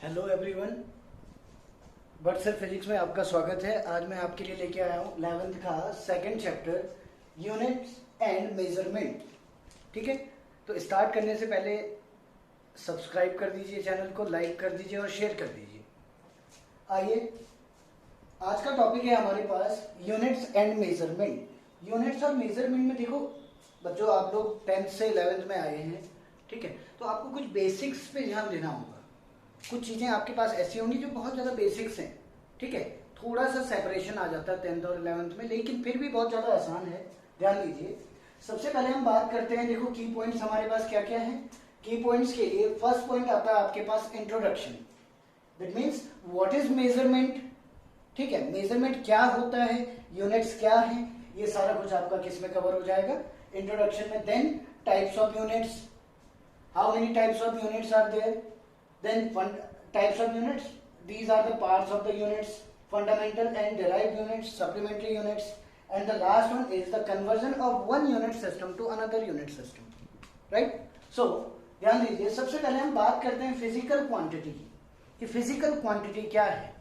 Hello everyone, WhatsApp physics में आपका स्वागत है। आज मैं आपके लिए लेके आया हूँ 11th का second chapter units and measurement. ठीक है, तो स्टार्ट करने से पहले सब्सक्राइब कर दीजिए, चैनल को लाइक कर दीजिए और शेयर कर दीजिए। आइए, आज का टॉपिक है हमारे पास यूनिट्स एंड मेजरमेंट। यूनिट्स और मेजरमेंट में देखो बच्चों, आप लोग 10th से 11th में आए हैं, ठीक है, तो आपको कुछ बेसिक्स पे ध्यान देना होगा। कुछ चीज़ें आपके पास ऐसी होंगी जो बहुत ज़्यादा बेसिक्स हैं, ठीक है, थोड़ा सा सेपरेशन आ जाता है 10th और 11th में, लेकिन फिर भी बहुत ज़्यादा आसान है। ध्यान दीजिए, सबसे पहले हम बात करते हैं। देखो की पॉइंट्स हमारे पास क्या क्या हैं। की पॉइंट्स के लिए फर्स्ट पॉइंट आता है आपके पास introduction. That means what is measurement. ठीक है, मेजरमेंट क्या होता है, यूनिट्स क्या है, ये सारा कुछ आपका किस में कवर हो जाएगा, इंट्रोडक्शन में। Then types of units, how many types of units are there, then types of units, these are the parts of the units, fundamental and derived units, supplementary units, and the last one is the conversion of one unit system to another unit system, right? So ध्यान दीजिए, सबसे पहले हम बात करते हैं physical quantity की कि फिजिकल क्वांटिटी क्या है।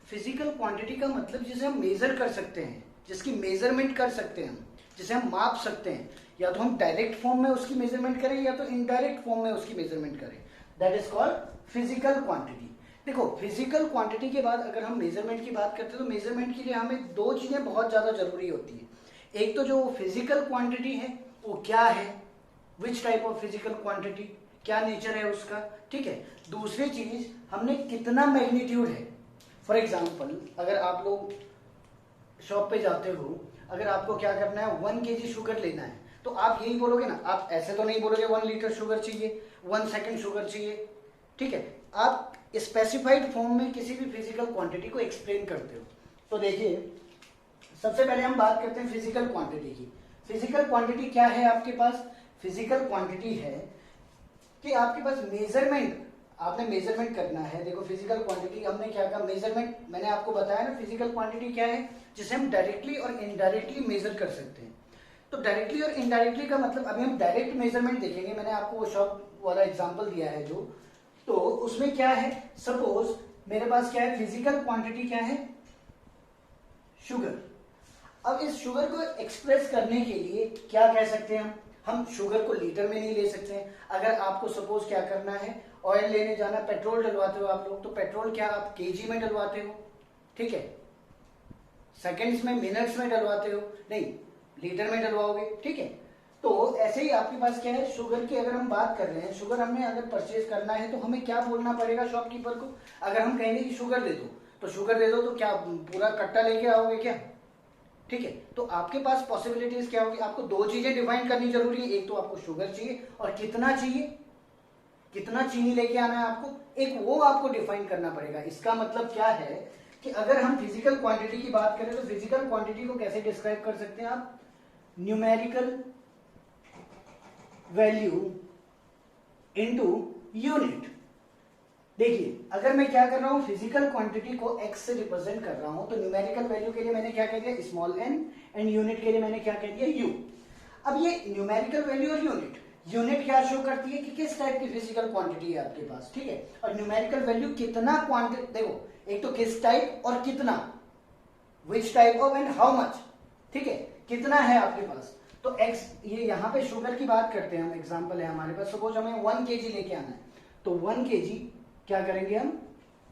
फिजिकल क्वांटिटी का मतलब जिसे हम मेजर कर सकते हैं, जिसकी मेजरमेंट कर सकते हैं हम, जिसे हम माप सकते हैं। या तो हम डायरेक्ट फॉर्म में उसकी मेजरमेंट करें या तो इनडायरेक्ट फॉर्म में उसकी मेजरमेंट करें, that is called physical quantity. देखो फिजिकल क्वांटिटी के बाद अगर हम मेजरमेंट की बात करते हैं तो मेजरमेंट के लिए हमें दो चीजें बहुत ज्यादा जरूरी होती है। एक तो जो फिजिकल क्वांटिटी है वो क्या है, which type of physical quantity, क्या नेचर है उसका, ठीक है। दूसरी चीज, हमने कितना मैग्नीट्यूड है। फॉर एग्जाम्पल, अगर आप लोग शॉप पे जाते हो, अगर आपको क्या करना है, 1 kg शुगर लेना है, तो आप यही बोलोगे ना, आप ऐसे तो नहीं बोलोगे 1 लीटर शुगर चाहिए, 1 सेकेंड शुगर चाहिए, ठीक है। आप स्पेसिफाइड फॉर्म में किसी भी फिजिकल क्वांटिटी को एक्सप्लेन करते हो। तो देखिए, सबसे पहले हम बात करते हैं फिजिकल क्वांटिटी की। फिजिकल क्वांटिटी क्या है आपके पास, फिजिकल क्वांटिटी है कि आपके पास मेजरमेंट, आपने मेजरमेंट करना है। देखो फिजिकल क्वांटिटी हमने क्या कहा, मेजरमेंट मैंने आपको बताया ना, फिजिकल क्वांटिटी क्या है, जिसे हम डायरेक्टली और इनडायरेक्टली मेजर कर सकते हैं। तो डायरेक्टली और इनडायरेक्टली का मतलब, अभी हम डायरेक्ट मेजरमेंट देखेंगे। मैंने आपको वो शॉप वाला एग्जाम्पल दिया है जो, तो उसमें क्या है, सपोज मेरे पास क्या है, फिजिकल क्वांटिटी क्या है, शुगर। अब इस शुगर को एक्सप्रेस करने के लिए क्या कह सकते हैं हम शुगर को लीटर में नहीं ले सकते हैं। अगर आपको सपोज क्या करना है, ऑयल लेने जाना, पेट्रोल डलवाते हो आप लोग, तो पेट्रोल क्या आप केजी में डलवाते हो, ठीक है, सेकंड्स में, मिनट्स में डलवाते हो, नहीं लीटर में डलवाओगे, ठीक है। तो ऐसे ही आपके पास क्या है, शुगर की अगर हम बात कर रहे हैं, शुगर हमने अगर परचेज करना है तो हमें क्या बोलना पड़ेगा शॉपकीपर को। अगर हम कहेंगे कि शुगर दे दो, तो शुगर दे दो, तो क्या पूरा कट्टा लेके आओगे क्या, ठीक है। तो आपके पास पॉसिबिलिटीज क्या होगी, आपको दो चीजें डिफाइन करनी जरूरी है। एक तो आपको शुगर चाहिए और कितना चाहिए, कितना चीनी लेके आना है आपको, एक वो आपको डिफाइन करना पड़ेगा। इसका मतलब क्या है कि अगर हम फिजिकल क्वांटिटी की बात करें तो फिजिकल क्वांटिटी को कैसे डिस्क्राइब कर सकते हैं आप, न्यूमेरिकल वैल्यू इनटू यूनिट। देखिए अगर मैं क्या कर रहा हूं, फिजिकल क्वांटिटी को एक्स से रिप्रेजेंट कर रहा हूं, तो न्यूमेरिकल वैल्यू के लिए मैंने क्या कह दिया, स्मॉल एन, एंड यूनिट के लिए मैंने क्या कह दिया, यू। अब ये न्यूमेरिकल वैल्यू और यूनिट, यूनिट क्या शो करती है कि किस टाइप की फिजिकल क्वांटिटी है आपके पास, ठीक है, और न्यूमेरिकल वैल्यू कितना क्वांटिटी। देखो एक तो किस टाइप और कितना, which type of and how much, ठीक है, कितना है आपके पास। तो x, ये यहाँ पे शुगर की बात करते हैं हम, एग्जांपल है हमारे पास, सपोज हमें 1 kg लेके आना है, तो 1 kg क्या करेंगे हम,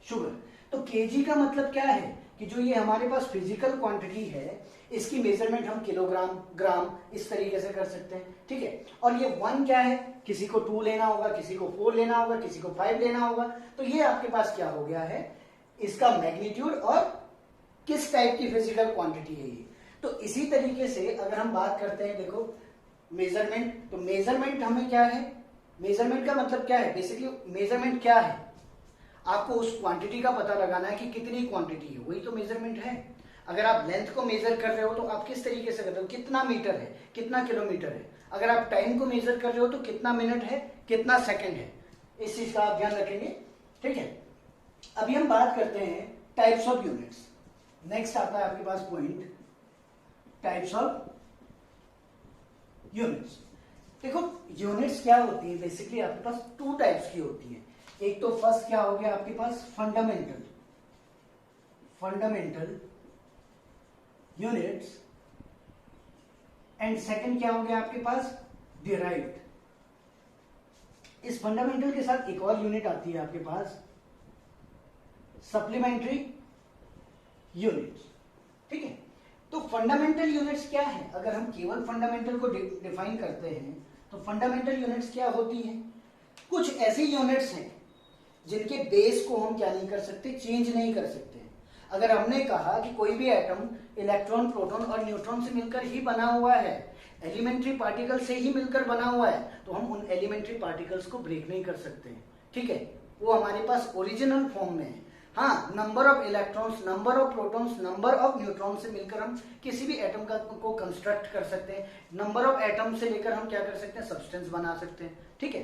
शुगर। तो kg का मतलब क्या है कि जो ये हमारे पास फिजिकल क्वांटिटी है, इसकी मेजरमेंट हम किलोग्राम, ग्राम इस तरीके से कर सकते हैं, ठीक है। और ये 1 क्या है, किसी को 2 लेना होगा, किसी को 4 लेना होगा, किसी को 5 लेना होगा। तो ये आपके पास क्या हो गया है, इसका मैग्नीट्यूड और किस टाइप की फिजिकल क्वांटिटी है ये। तो इसी तरीके से अगर हम बात करते हैं, देखो मेजरमेंट, तो मेजरमेंट हमें क्या है, मेजरमेंट का मतलब क्या है, बेसिकली मेजरमेंट क्या है, आपको उस क्वांटिटी का पता लगाना है कि कितनी क्वांटिटी है, वही तो मेजरमेंट है। अगर आप लेंथ को मेजर कर रहे हो तो आप किस तरीके से कर रहे हो, कितना मीटर है, कितना किलोमीटर है। अगर आप टाइम को मेजर कर रहे हो तो कितना मिनट है, कितना सेकेंड है, इस चीज का आप ध्यान रखेंगे, ठीक है। अभी हम बात करते हैं टाइप्स ऑफ यूनिट्स। नेक्स्ट आता है आपके पास पॉइंट, टाइप्स ऑफ यूनिट्स। देखो यूनिट्स क्या होती है, बेसिकली आपके पास 2 टाइप्स की होती है। एक तो फर्स्ट क्या हो गया आपके पास, फंडामेंटल यूनिट्स, एंड सेकंड क्या हो गया आपके पास, डिराइव्ड। इस फंडामेंटल के साथ एक और यूनिट आती है आपके पास, सप्लीमेंट्री यूनिट्स। ठीक है, तो फंडामेंटल यूनिट्स क्या है, अगर हम केवल फंडामेंटल को डिफाइन करते हैं तो फंडामेंटल यूनिट्स क्या होती हैं, कुछ ऐसी यूनिट्स हैं जिनके बेस को हम क्या नहीं कर सकते, चेंज नहीं कर सकते। अगर हमने कहा कि कोई भी एटम इलेक्ट्रॉन, प्रोटॉन और न्यूट्रॉन से मिलकर ही बना हुआ है, एलिमेंट्री पार्टिकल से ही मिलकर बना हुआ है, तो हम उन एलिमेंट्री पार्टिकल्स को ब्रेक नहीं कर सकते हैं। ठीक है, वो हमारे पास ओरिजिनल फॉर्म में है। हाँ, number of electrons, number of protons, number of neutron से मिलकर हम किसी भी एटम को कंस्ट्रक्ट कर सकते हैं। नंबर ऑफ एटम से लेकर हम क्या कर सकते हैं, सब्सटेंस बना सकते हैं। ठीक है,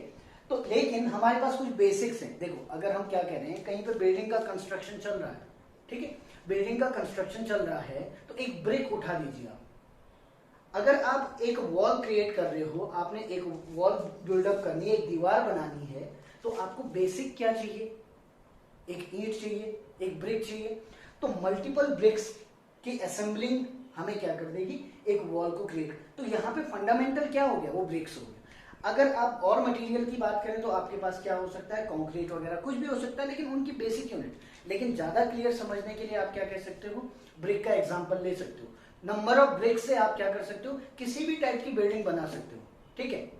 तो लेकिन हमारे पास कुछ बेसिक्स हैं। देखो, अगर हम क्या कह रहे हैं, कहीं पे बिल्डिंग का कंस्ट्रक्शन चल रहा है, ठीक है, बिल्डिंग का कंस्ट्रक्शन चल रहा है, तो एक ब्रिक उठा लीजिए आप। अगर आप एक वॉल क्रिएट कर रहे हो, आपने एक वॉल बिल्डअप करनी है, एक दीवार बनानी है, तो आपको बेसिक क्या चाहिए, एक ईंट चाहिए, एक ब्रिक चाहिए। तो मल्टीपल ब्रिक्स की असेंबलिंग हमें क्या कर देगी, एक वॉल को क्रिएट। तो यहाँ पे फंडामेंटल क्या हो गया, वो ब्रिक्स हो गया। अगर आप और मटेरियल की बात करें तो आपके पास क्या हो सकता है, कंक्रीट वगैरह कुछ भी हो सकता है, लेकिन उनकी बेसिक यूनिट। लेकिन ज्यादा क्लियर समझने के लिए आप क्या कह सकते हो, ब्रिक का एग्जांपल ले सकते हो। नंबर ऑफ ब्रिक से आप क्या कर सकते हो, किसी भी टाइप की बिल्डिंग बना सकते हो। ठीक है,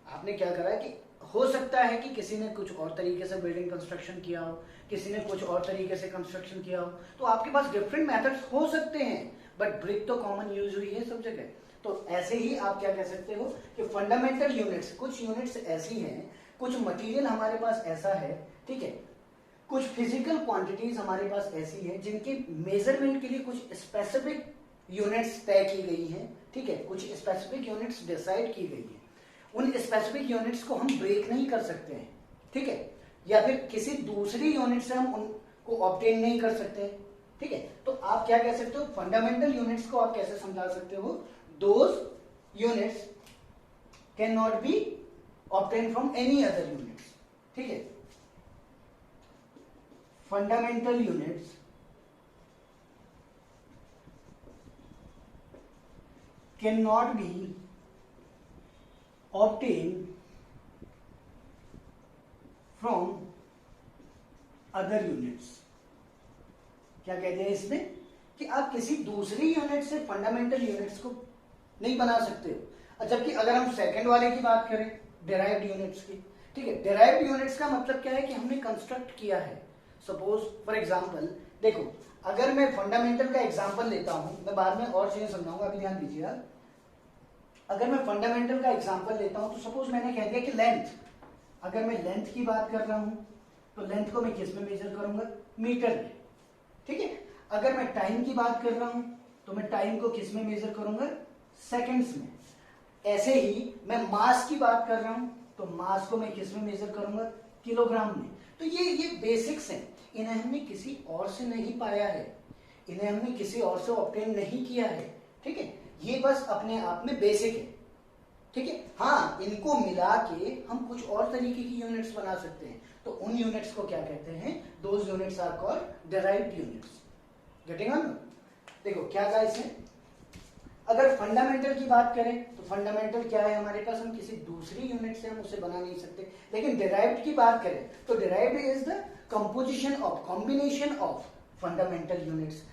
आपने क्या करा है कि हो सकता है कि किसी ने कुछ और तरीके से बिल्डिंग कंस्ट्रक्शन किया हो, किसी ने कुछ और तरीके से कंस्ट्रक्शन किया हो, तो आपके पास डिफरेंट मेथड्स हो सकते हैं, बट ब्रिक तो कॉमन यूज हुई है सब जगह। तो ऐसे ही आप क्या कह सकते हो कि फंडामेंटल यूनिट्स, कुछ यूनिट्स ऐसी हैं, कुछ मटेरियल हमारे पास ऐसा है, ठीक है, कुछ फिजिकल क्वांटिटीज हमारे पास ऐसी है जिनके मेजरमेंट के लिए कुछ स्पेसिफिक यूनिट्स तय की गई हैं। ठीक है, कुछ स्पेसिफिक यूनिट्स डिसाइड की गई है। उन स्पेसिफिक यूनिट्स को हम ब्रेक नहीं कर सकते हैं। ठीक है, या फिर किसी दूसरी यूनिट से हम उनको ऑब्टेन नहीं कर सकते हैं। ठीक है, तो आप क्या कह सकते हो, फंडामेंटल यूनिट्स को आप कैसे समझा सकते हो, those units can not be obtain from any other units. ठीक है, fundamental units can not be obtained from other units। क्या कहते हैं इसमें कि आप किसी दूसरी यूनिट से फंडामेंटल यूनिट्स को नहीं बना सकते हो। जबकि अगर हम सेकंड वाले की बात करें, डिराइव्ड यूनिट्स की, ठीक है, डिराइव्ड यूनिट्स का मतलब क्या है कि हमने कंस्ट्रक्ट किया है। सपोज फॉर एग्जांपल, देखो, अगर मैं फंडामेंटल का एग्जांपल लेता हूं, मैं बाद में और चीजें समझाऊंगा, अभी ध्यान दीजिए आप। अगर मैं फंडामेंटल का एग्जांपल लेता हूं, तो सपोज मैंने कह दिया कि लेंथ, अगर मैं लेंथ की बात कर रहा हूं तो लेंथ को मैं किस में मेजर करूंगा, मीटर में। ठीक है, अगर मैं टाइम की बात कर रहा हूं तो मैं टाइम को किस में मेजर करूंगा, सेकंड्स में। ऐसे ही मैं मास की बात कर रहा हूं तो मास को मैं किस में मेजर करूंगा, किलोग्राम में। तो ये बेसिक्स हैं, इन्हें हमने किसी और से नहीं पाया है, इन्हें हमने किसी और से ऑब्टेन नहीं किया है। ठीक है, ये बस अपने आप में बेसिक है। ठीक है, हाँ, इनको मिला के हम कुछ और तरीके की यूनिट्स बना सकते हैं। तो उन यूनिट्स को क्या कहते हैं, those units are called derived units. Getting on? देखो क्या था इसमें, अगर फंडामेंटल की बात करें तो फंडामेंटल क्या है हमारे पास, हम किसी दूसरी यूनिट से हम उसे बना नहीं सकते। लेकिन डिराइव्ड की बात करें तो derived is the composition of, combination of fundamental units.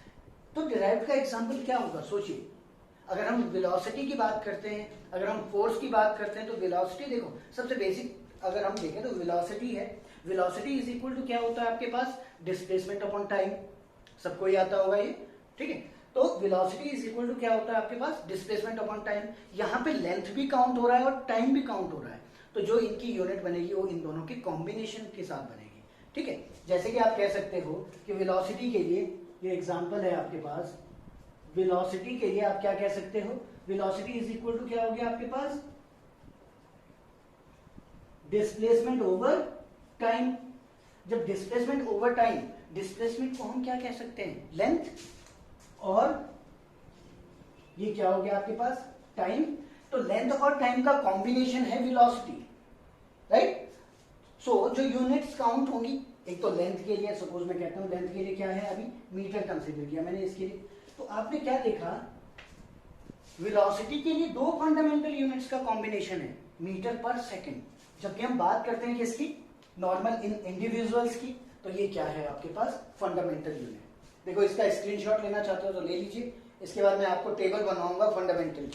तो डिराइव्ड का एग्जांपल क्या होगा, सोचिए। अगर हम वेलोसिटी की बात करते हैं, अगर हम फोर्स की बात करते हैं, तो वेलोसिटी देखो सबसे बेसिक अगर हम देखें तो वेलोसिटी है, वेलोसिटी इज इक्वल टू क्या होता है आपके पास, डिस्प्लेसमेंट अपॉन टाइम। सबको ही आता होगा ये। ठीक है, तो वेलोसिटी इज इक्वल टू क्या होता है आपके पास, डिस्प्लेसमेंट अपॉन टाइम। यहाँ पे लेंथ भी काउंट हो रहा है और टाइम भी काउंट हो रहा है, तो जो इनकी यूनिट बनेगी वो इन दोनों के कॉम्बिनेशन के साथ बनेगी। ठीक है, जैसे कि आप कह सकते हो कि वेलोसिटी के लिए ये एग्जाम्पल है आपके पास, वेलोसिटी के लिए आप क्या कह सकते हो, वेलोसिटी इज इक्वल टू क्या हो गया आपके पास, डिस्प्लेसमेंट ओवर टाइम। जब डिस्प्लेसमेंट ओवर टाइम, डिस्प्लेसमेंट को हम क्या कह सकते हैं, लेंथ, और ये क्या हो गया आपके पास, टाइम। तो लेंथ और टाइम का कॉम्बिनेशन है वेलोसिटी, राइट। सो जो यूनिट्स काउंट होंगी, एक तो लेंथ के लिए, सपोज मैं कहता हूँ लेंथ के लिए क्या है, अभी मीटर कंसीडर किया मैंने इसके लिए, तो आपने क्या देखा, वेलोसिटी के लिए दो फंडामेंटल यूनिट्स का कॉम्बिनेशन है, मीटर पर सेकंड। जबकि हम बात करते हैं किसकी, नॉर्मल इन इंडिविजुअल्स की, तो ये क्या है आपके पास, फंडामेंटल यूनिट। देखो इसका स्क्रीनशॉट लेना चाहते हो तो ले लीजिए, इसके बाद मैं आपको टेबल बनाऊंगा फंडामेंटल।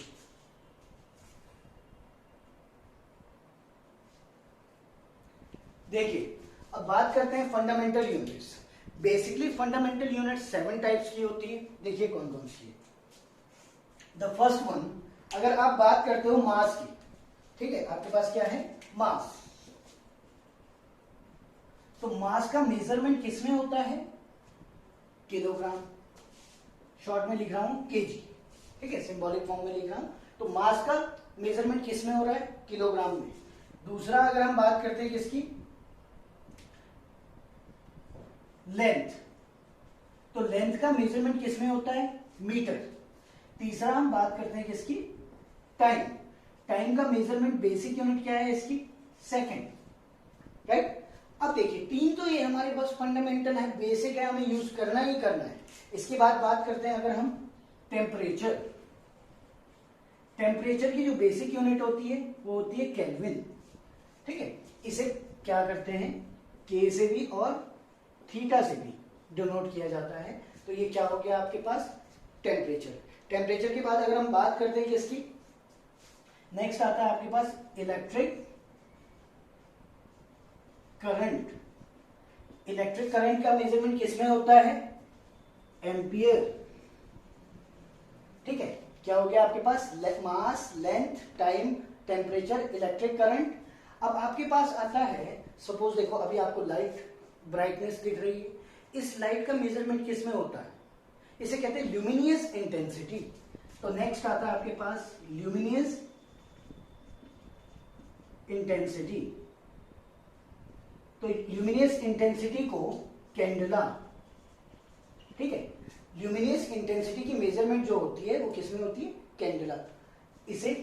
देखिए अब बात करते हैं fundamental units. Basically fundamental units 7 types की होती है। देखिए कौन कौन सी है। द फर्स्ट वन, अगर आप बात करते हो मास की, ठीक है, आपके पास क्या है, मास। तो मास का मेजरमेंट किसमें होता है, किलोग्राम, शॉर्ट में लिख रहा हूं केजी, ठीक है, सिंबॉलिक फॉर्म में लिख रहा हूं। तो मास का मेजरमेंट किसमें हो रहा है, किलोग्राम में। दूसरा अगर हम बात करते हैं किसकी, लेंथ, तो लेंथ का मेजरमेंट किसमें होता है, मीटर। तीसरा हम बात करते हैं किसकी, टाइम। टाइम का मेजरमेंट बेसिक यूनिट क्या है इसकी, सेकंड, राइट। अब देखिए तीन तो ये हमारे पास फंडामेंटल है, बेसिक है, हमें यूज करना ही करना है। इसके बाद बात करते हैं अगर हम टेम्परेचर। टेम्परेचर की जो बेसिक यूनिट होती है वो होती है केल्विन, ठीक है। इसे क्या करते हैं, के से भी और थीटा से भी डिनोट किया जाता है। तो ये क्या हो गया आपके पास, टेम्परेचर। टेम्परेचर के बाद अगर हम बात करते हैं किसकी, नेक्स्ट आता है आपके पास इलेक्ट्रिक करंट। इलेक्ट्रिक करंट का मेजरमेंट किसमें होता है, एम्पियर, ठीक है। क्या हो गया आपके पास, mass, length, time, temperature, electric current. अब आपके पास आता है, सपोज देखो अभी आपको लाइट ब्राइटनेस दिख रही है, इस लाइट का मेजरमेंट किसमें होता है, इसे कहते हैं ल्यूमिनियस इंटेंसिटी। तो नेक्स्ट आता है आपके पास ल्यूमिनियस इंटेंसिटी। तो ल्यूमिनियस इंटेंसिटी को कैंडला, ठीक है, ल्यूमिनियस इंटेंसिटी की मेजरमेंट जो होती है वो किसमें होती है, कैंडला। इसे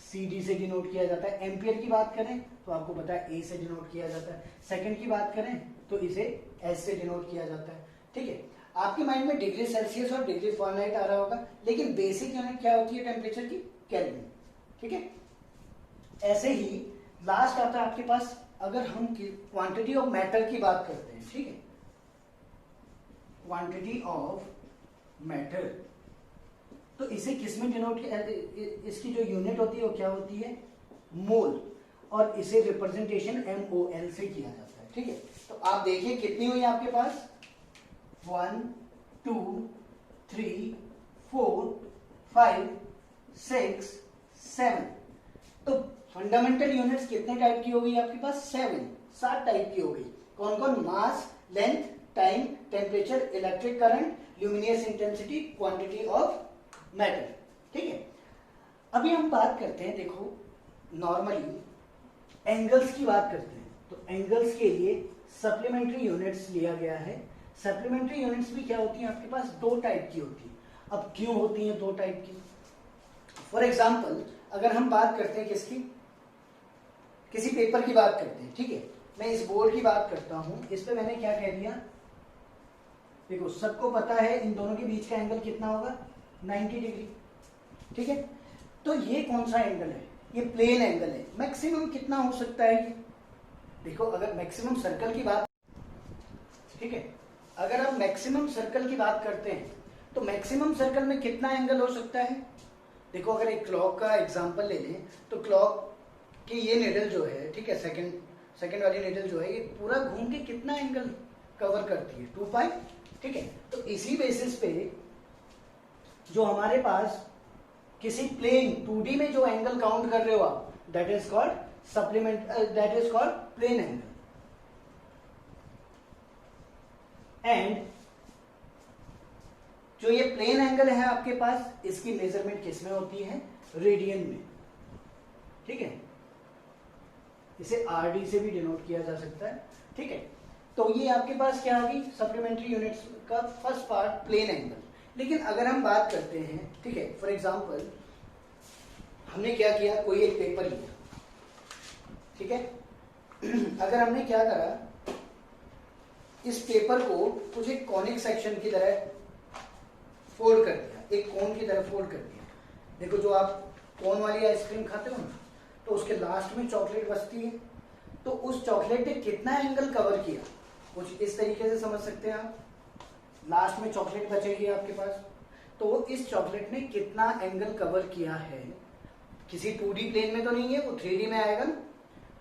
CD से डिनोट किया जाता है। एम्पियर की बात करें तो आपको पता है A से डिनोट किया जाता है। सेकंड की बात करें तो इसे S से डिनोट किया जाता है, ठीक है। आपके माइंड में डिग्री सेल्सियस और डिग्री फ़ारेनहाइट आ रहा होगा, लेकिन बेसिक यूनिट क्या होती है टेम्परेचर की, केल्विन, ठीक है। ऐसे ही लास्ट आता है आपके पास, अगर हम क्वांटिटी ऑफ मैटर की बात करते हैं, ठीक है, क्वांटिटी ऑफ मैटर, तो इसे किसमें डिनोट किया, इसकी जो यूनिट होती है वो क्या होती है, मोल, और इसे रिप्रेजेंटेशन MOL से किया जाता है, ठीक है। तो आप देखिए कितनी हुई आपके पास, 1 2 3 4 5 6 7। तो फंडामेंटल यूनिट्स कितने टाइप की हो गई आपके पास, 7 टाइप की हो गई। कौन कौन, mass, length, time, temperature, electric current, luminous intensity, quantity of matter, ठीक है। अभी हम बात करते हैं, देखो नॉर्मली एंगल्स की बात करते हैं, तो एंगल्स के लिए सप्लीमेंट्री यूनिट्स लिया गया है। सप्लीमेंट्री यूनिट्स भी क्या होती हैं आपके पास, 2 टाइप की होती है। अब क्यों होती हैं 2 टाइप की, फॉर एग्जाम्पल अगर हम बात करते हैं किसकी, किसी पेपर की बात करते हैं, ठीक है, मैं इस बोर्ड की बात करता हूं, इस पे मैंने क्या कह दिया, देखो सबको पता है इन दोनों के बीच का एंगल कितना होगा, 90 डिग्री, ठीक है। तो ये कौन सा एंगल है, ये प्लेन एंगल है। मैक्सिमम कितना हो सकता है ये, देखो अगर मैक्सिमम सर्कल की बात, ठीक है, अगर हम मैक्सिमम सर्कल की बात करते हैं तो मैक्सिमम सर्कल में कितना एंगल हो सकता है। देखो अगर एक क्लॉक का एग्जांपल ले लें तो क्लॉक की ये निडल जो है, ठीक है, सेकंड वाली निडल जो है, ये पूरा घूम के कितना एंगल कवर करती है, 2 पाई, ठीक है। तो इसी बेसिस पे जो हमारे पास किसी प्लेन 2D में जो एंगल काउंट कर रहे हो आप, that is called that is called plane angle. And जो ये प्लेन एंगल है आपके पास, इसकी मेजरमेंट किसमें होती है, रेडियन में, ठीक है। इसे RD से भी डिनोट किया जा सकता है, ठीक है। तो ये आपके पास क्या आ गई, सप्लीमेंट्री यूनिट्स का फर्स्ट पार्ट प्लेन एंगल। लेकिन अगर हम बात करते हैं, ठीक है, फॉर एग्जांपल हमने क्या किया, कोई एक पेपर लिया, ठीक है, अगर हमने क्या करा, इस पेपर को कुछ एक कॉनिक सेक्शन की तरह फोल्ड कर दिया, एक कोन की तरह फोल्ड कर दिया। देखो जो आप कोन वाली आइसक्रीम खाते हो ना, तो उसके लास्ट में चॉकलेट बचती है, तो उस चॉकलेट ने कितना एंगल कवर किया, कुछ इस तरीके से समझ सकते हैं आप। लास्ट में चॉकलेट बचेगी आपके पास, तो इस चॉकलेट ने कितना एंगल कवर किया है, किसी 2D प्लेन में तो नहीं है, वो 3D में आएगा ना,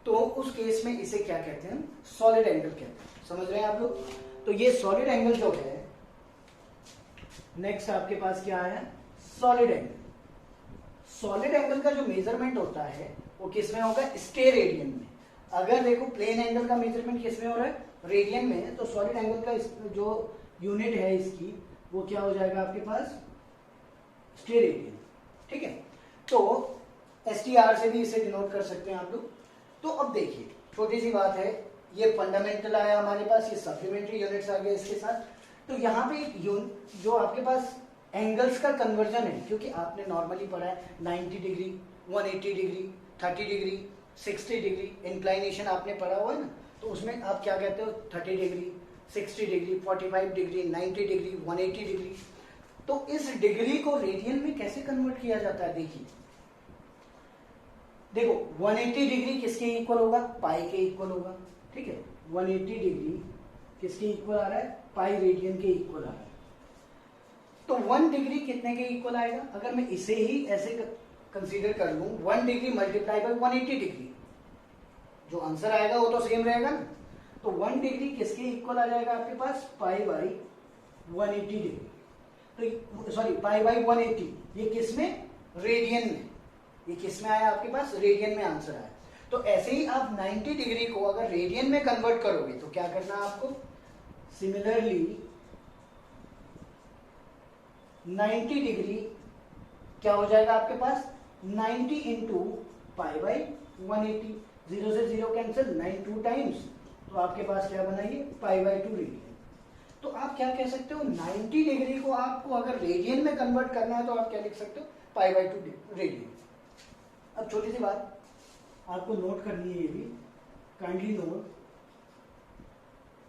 तो उस केस में इसे क्या कहते हैं, सॉलिड एंगल कहते हैं। समझ रहे हैं आप लोग? तो ये सॉलिड एंगल जो है, नेक्स्ट आपके पास क्या आया, सॉलिड एंगल। सॉलिड एंगल का जो मेजरमेंट होता है वो किस में होगा, स्टेरेडियन में। अगर देखो प्लेन एंगल का मेजरमेंट किस में हो रहा है, रेडियन में, तो सॉलिड एंगल का जो यूनिट है इसकी, वो क्या हो जाएगा आपके पास, स्टेरेडियन। ठीक है, तो STR से भी इसे डिनोट कर सकते हैं आप लोग। तो अब देखिए, छोटी सी बात है, ये फंडामेंटल आया हमारे पास, ये सप्लीमेंट्री यूनिट्स आ गए इसके साथ। तो यहाँ पे जो आपके पास एंगल्स का कन्वर्जन है, क्योंकि आपने नॉर्मली पढ़ा है 90 degree, 180 degree, 30 degree, 60 degree inclination आपने पढ़ा हुआ है ना, तो उसमें आप क्या कहते हो, 30 degree, 60 degree, 45 degree, 90 degree, 180 degree. तो इस डिग्री को रेडियन में कैसे कन्वर्ट किया जाता है, देखिए। देखो 180 डिग्री किसके इक्वल होगा, पाई के इक्वल होगा। ठीक है, 180 डिग्री किसके इक्वल आ रहा है, पाई रेडियन के इक्वल आ रहा है। तो 1 डिग्री कितने के इक्वल आएगा, अगर मैं इसे ही ऐसे कंसीडर कर लूं, 1 डिग्री मल्टीप्लाई बाय 180 डिग्री, जो आंसर आएगा वो तो सेम रहेगा ना। तो 1 डिग्री किसके इक्वल आ जाएगा आपके पास, पाई बाई 180 डिग्री। तो सॉरी, पाई बाई 180, ये किस में, रेडियन में। ये किस में आया आपके पास, रेडियन में आंसर आया। तो ऐसे ही आप 90 डिग्री को अगर रेडियन में कन्वर्ट करोगे तो क्या करना है आपको, सिमिलरली 90 डिग्री क्या हो जाएगा आपके पास, 90 इंटू पाई बाई 180, 0 से 0 कैंसिल, 9 2 टाइम्स, तो आपके पास क्या बना, ये पाई बाई 2 रेडियन। तो आप क्या कह सकते हो, 90 डिग्री को आपको अगर रेडियन में कन्वर्ट करना है तो आप क्या लिख सकते हो, पाई बाई 2 रेडियन। अब छोटी सी बात आपको नोट करनी है, ये भी kindly note,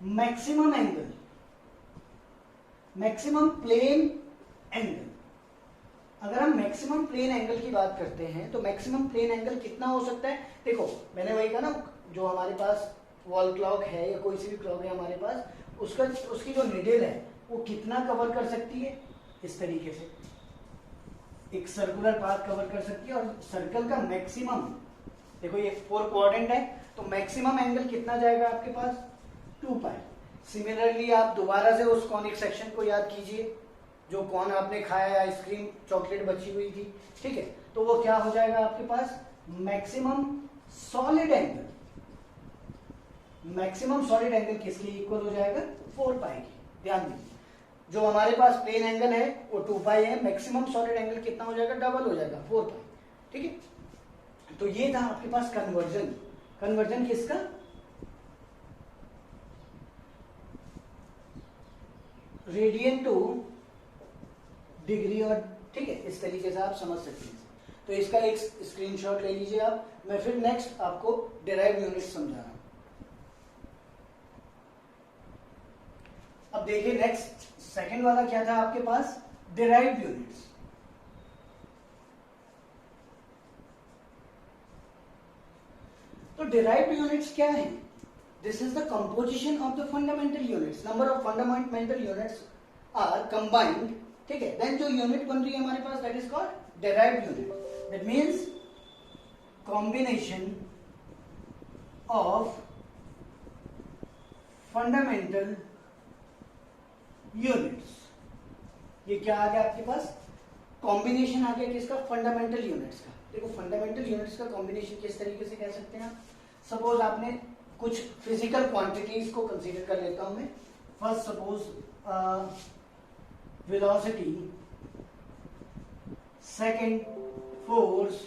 maximum angle, maximum plane angle. अगर हम मैक्सिमम प्लेन एंगल की बात करते हैं तो मैक्सिमम प्लेन एंगल कितना हो सकता है, देखो मैंने वही कहा ना, जो हमारे पास वॉल क्लॉक है या कोई सी भी क्लॉक है हमारे पास, उसकी जो निडल है वो कितना कवर कर सकती है, इस तरीके से एक सर्कुलर पाथ कवर कर सकती है। और सर्कल का मैक्सिमम, देखो ये 4 क्वाड्रेंट है, तो मैक्सिमम एंगल कितना जाएगा आपके पास, 2 पाई। सिमिलरली आप दोबारा से उस कॉनिक सेक्शन को याद कीजिए, जो कौन आपने खाया, आइसक्रीम चॉकलेट बची हुई थी। ठीक है, तो वो क्या हो जाएगा आपके पास, maximum solid angle. Maximum solid angle किसके इक्वल हो जाएगा, 4 पाई की। ध्यान दीजिए, जो हमारे पास प्लेन एंगल है वो 2 पाई है, मैक्सिमम सॉलिड एंगल कितना हो जाएगा, डबल हो जाएगा, 4 पाई। ठीक है, तो ये था आपके पास कन्वर्जन। कन्वर्जन किसका, रेडियन टू डिग्री, और ठीक है, इस तरीके से आप समझ सकते हैं। तो इसका एक स्क्रीनशॉट ले लीजिए आप। मैं फिर नेक्स्ट आपको डिराइव यूनिट समझा रहा हूं। अब देखिए नेक्स्ट सेकंड वाला क्या था आपके पास, डिराइव्ड यूनिट्स। तो डिराइव्ड यूनिट्स क्या है, this is the composition of the fundamental units, number of fundamental units are combined. ठीक है, देन जो यूनिट बन रही है हमारे पास, that is called derived unit. That means combination of fundamental units. ये क्या आ गया आपके पास, कॉम्बिनेशन आ गया किसका, फंडामेंटल यूनिट्स का। देखो फंडामेंटल यूनिट्स का कॉम्बिनेशन किस तरीके से कह सकते हैं आप, सपोज आपने कुछ फिजिकल क्वांटिटीज को कंसीडर कर लेता हूं मैं। First suppose velocity, second force,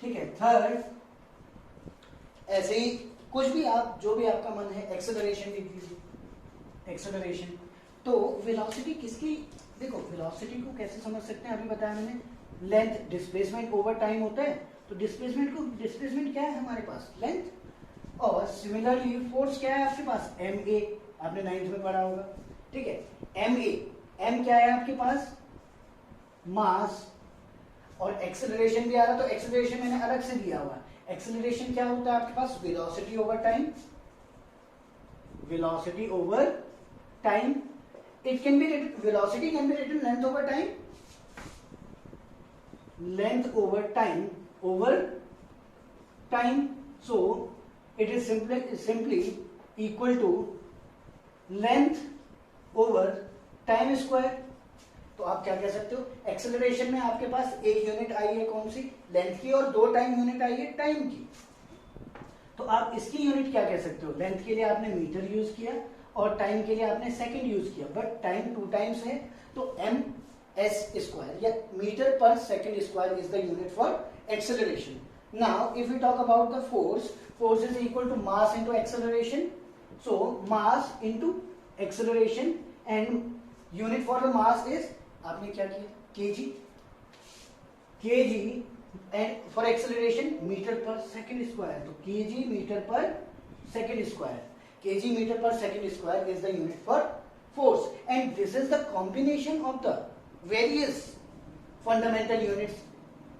ठीक है, थर्ड, ऐसे ही कुछ भी आप, जो भी आपका मन है, एक्सेलरेशन लिख दीजिए, एक्सेलरेशन। तो वेलोसिटी किसकी, देखो वेलोसिटी को कैसे समझ सकते हैं, अभी बताया मैंने, लेंथ डिस्प्लेसमेंट ओवर टाइम होता है। तो डिस्प्लेसमेंट क्या है हमारे पास, लेंथ। और सिमिलरली फोर्स क्या है आपके पास, एम ए, आपने 9th में पढ़ा होगा, ठीक है। एम ए, एम क्या है आपके पास, मास, और एक्सेलरेशन भी आ रहा, तो एक्सेलरेशन मैंने अलग से दिया हुआ है। एक्सेलरेशन क्या होता है आपके पास, velocity over time, velocity over time. It can be written, velocity can be written length over time, length over time, so it is simply equal to length over time square। तो आप क्या कह सकते हो, एक्सेलरेशन में आपके पास एक unit आई है कौन सी, लेंथ की, और 2 टाइम यूनिट आई है टाइम की। तो आप इसकी यूनिट क्या कह सकते हो, लेंथ के लिए आपने मीटर यूज किया और टाइम के लिए आपने सेकंड यूज किया, बट टाइम 2 टाइम्स है, तो एम एस स्क्वायर या मीटर पर second square is the unit for acceleration. Now if we talk about the force, force is equal to mass into acceleration, so mass into acceleration, and unit for the mass is, आपने क्या किया, KG, KG, and for acceleration metre पर second square, तो KG metre पर second square, KG metre पर second square is the unit for force, and this is the combination of the various fundamental units.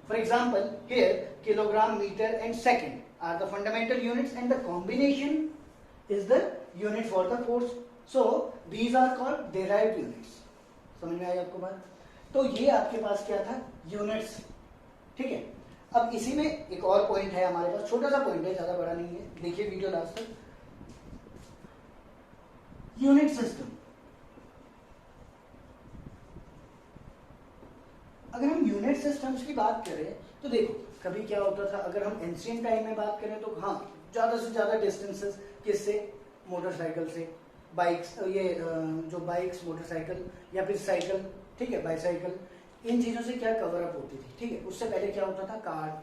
For example, here kilogram, meter and second are the fundamental units, and the combination is the unit for the force. So these are called derived units. समझ में आई आपको बात? तो ये आपके पास क्या था, units, ठीक है। अब इसी में एक और पॉइंट है हमारे पास, छोटा सा पॉइंट है, ज्यादा बड़ा नहीं है, देखिए वीडियो लास्ट तक। यूनिट सिस्टम, अगर हम यूनिट सिस्टम्स की बात करें तो देखो कभी क्या होता था, अगर हम एंशिएंट टाइम में बात करें तो हाँ, ज्यादा से ज्यादा डिस्टेंसेस किससे, मोटरसाइकिल से, बाइक्स, ये जो बाइक्स, मोटरसाइकिल या फिर साइकिल, ठीक है, बाईसाइकिल, इन चीजों से क्या कवर अप होती थी, ठीक है। उससे पहले क्या होता था, cart,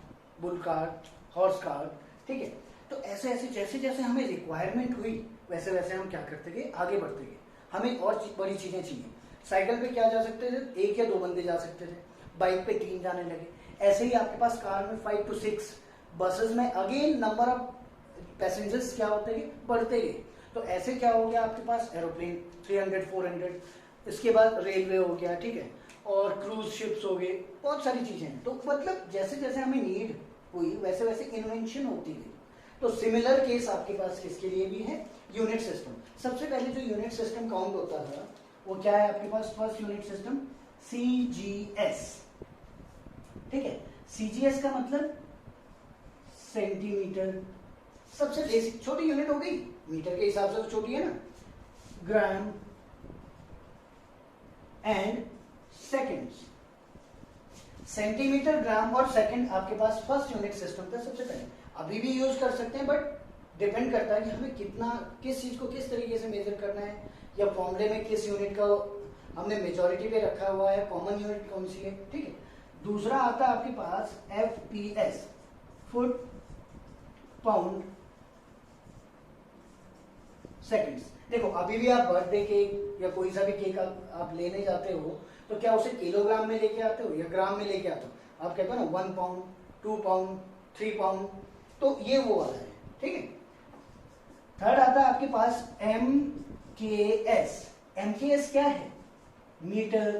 bull cart, horse cart, ठीक है। तो ऐसे ऐसे जैसे जैसे हमें रिक्वायरमेंट हुई वैसे वैसे हम क्या करते गए, आगे बढ़ते गए, हमें और बड़ी चीजें चाहिए। साइकिल पे क्या जा सकते थे, 1 या 2 बंदे जा सकते थे, बाइक पे 3 जाने लगे, ऐसे ही आपके पास कार में 5 to 6, बसेस में अगेन नंबर ऑफ पैसेंजर्स क्या होते गए, बढ़ते गए। तो ऐसे क्या हो गया आपके पास, एरोप्लेन 300 400, इसके बाद रेलवे हो गया, ठीक है, और क्रूज शिप्स हो गए, बहुत सारी चीजें हैं। तो मतलब जैसे जैसे हमें नीड हुई वैसे वैसे इन्वेंशन होती गई। तो सिमिलर केस आपके पास किसके लिए भी है, यूनिट सिस्टम। सबसे पहले जो यूनिट सिस्टम काउंट होता था वो क्या है आपके पास, फर्स्ट यूनिट सिस्टम CGS, ठीक है। CGS का मतलब सेंटीमीटर, सबसे बेसिक छोटी यूनिट हो गई, मीटर के हिसाब से तो छोटी है ना, ग्राम एंड सेकेंड्स, सेंटीमीटर, ग्राम और सेकंड आपके पास फर्स्ट यूनिट सिस्टम था सबसे पहले। अभी भी यूज कर सकते हैं, बट डिपेंड करता है कि हमें कितना, किस चीज को किस तरीके से मेजर करना है, या फॉर्मूले में किस यूनिट का हमने मेजॉरिटी पे रखा हुआ है, कॉमन यूनिट कौन सी है, ठीक है। दूसरा आता है आपके पास FPS, फुट पाउंड सेकंड्स। देखो अभी भी आप बर्थडे केक या कोई सा भी केक आप लेने जाते हो तो क्या उसे किलोग्राम में लेके आते हो या ग्राम में लेके आते हो, आप कहते हो ना 1 पाउंड, 2 पाउंड, 3 पाउंड, तो ये वो वाला है, ठीक है। थर्ड आता है आपके पास MKS। MKS क्या है, metre,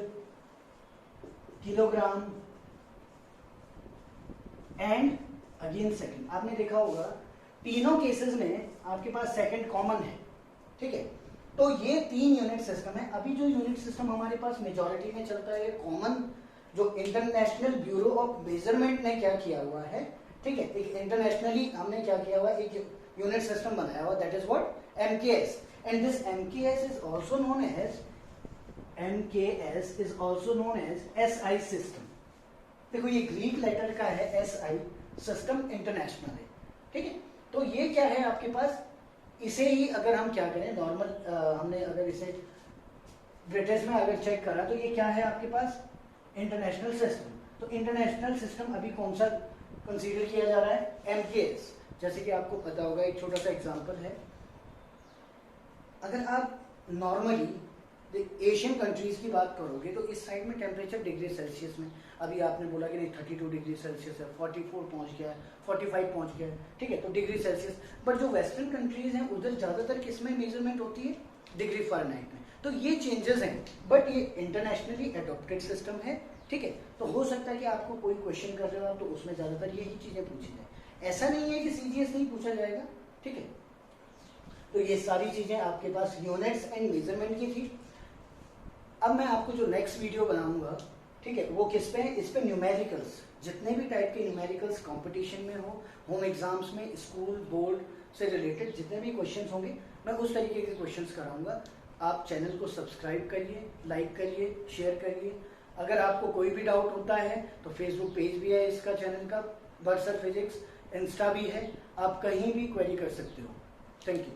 kilogram and again second. आपने देखा होगा तीनों केसेस में आपके पास सेकंड कॉमन है, ठीक है। तो ये 3 यूनिट सिस्टम है। अभी जो यूनिट सिस्टम हमारे पास मेजॉरिटी में चलता है, कॉमन जो इंटरनेशनल ब्यूरो ऑफ मेजरमेंट ने क्या किया हुआ है, ठीक है, एक इंटरनेशनली हमने क्या किया हुआ, एक यूनिट सिस्टम बनाया हुआ, that is what, MKS, and this MKS is also known as SI system. देखो ये ग्रीक लेटर का है, SI सिस्टम इंटरनेशनल है, ठीक है। तो ये क्या है आपके पास, इसे ही अगर हम क्या करें नॉर्मल, हमने अगर इसे ब्रिटिश में अगर चेक करा तो ये क्या है आपके पास, इंटरनेशनल सिस्टम। तो इंटरनेशनल सिस्टम अभी कौन सा कंसीडर किया जा रहा है, MKS। जैसे कि आपको पता होगा, एक छोटा सा एग्जांपल है, अगर आप नॉर्मली एशियन कंट्रीज की बात करोगे तो इस साइड में टेम्परेचर डिग्री सेल्सियस में, अभी आपने बोला कि नहीं 32 डिग्री सेल्सियस है, 44 पहुंच गया है, 45 पहुंच गया है, ठीक है, तो डिग्री सेल्सियस। बट जो वेस्टर्न कंट्रीज हैं उधर ज्यादातर किस में मेजरमेंट होती है, डिग्री फ़ारेनहाइट में। तो ये चेंजेस हैं, बट ये इंटरनेशनली एडॉप्टेड सिस्टम है, ठीक है। तो हो सकता है कि आपको कोई क्वेश्चन कर रहे हो आप तो उसमें ज्यादातर यही चीजें पूछी जाए, ऐसा नहीं है कि सीजीएस नहीं पूछा जाएगा, ठीक है। तो ये सारी चीजें आपके पास यूनिट्स एंड मेजरमेंट की थी। अब मैं आपको जो नेक्स्ट वीडियो बनाऊंगा, ठीक है, वो किस पे है, इस पे न्यूमेरिकल्स, जितने भी टाइप के न्यूमेरिकल्स कंपटीशन में हो, होम एग्जाम्स में, स्कूल बोर्ड से रिलेटेड जितने भी क्वेश्चंस होंगे मैं उस तरीके के क्वेश्चंस कराऊंगा। आप चैनल को सब्सक्राइब करिए, लाइक करिए, शेयर करिए। अगर आपको कोई भी डाउट होता है तो फेसबुक पेज भी है इसका चैनल का, बर्ड सर फिजिक्स, इंस्टा भी है, आप कहीं भी क्वेरी कर सकते हो। Thank you.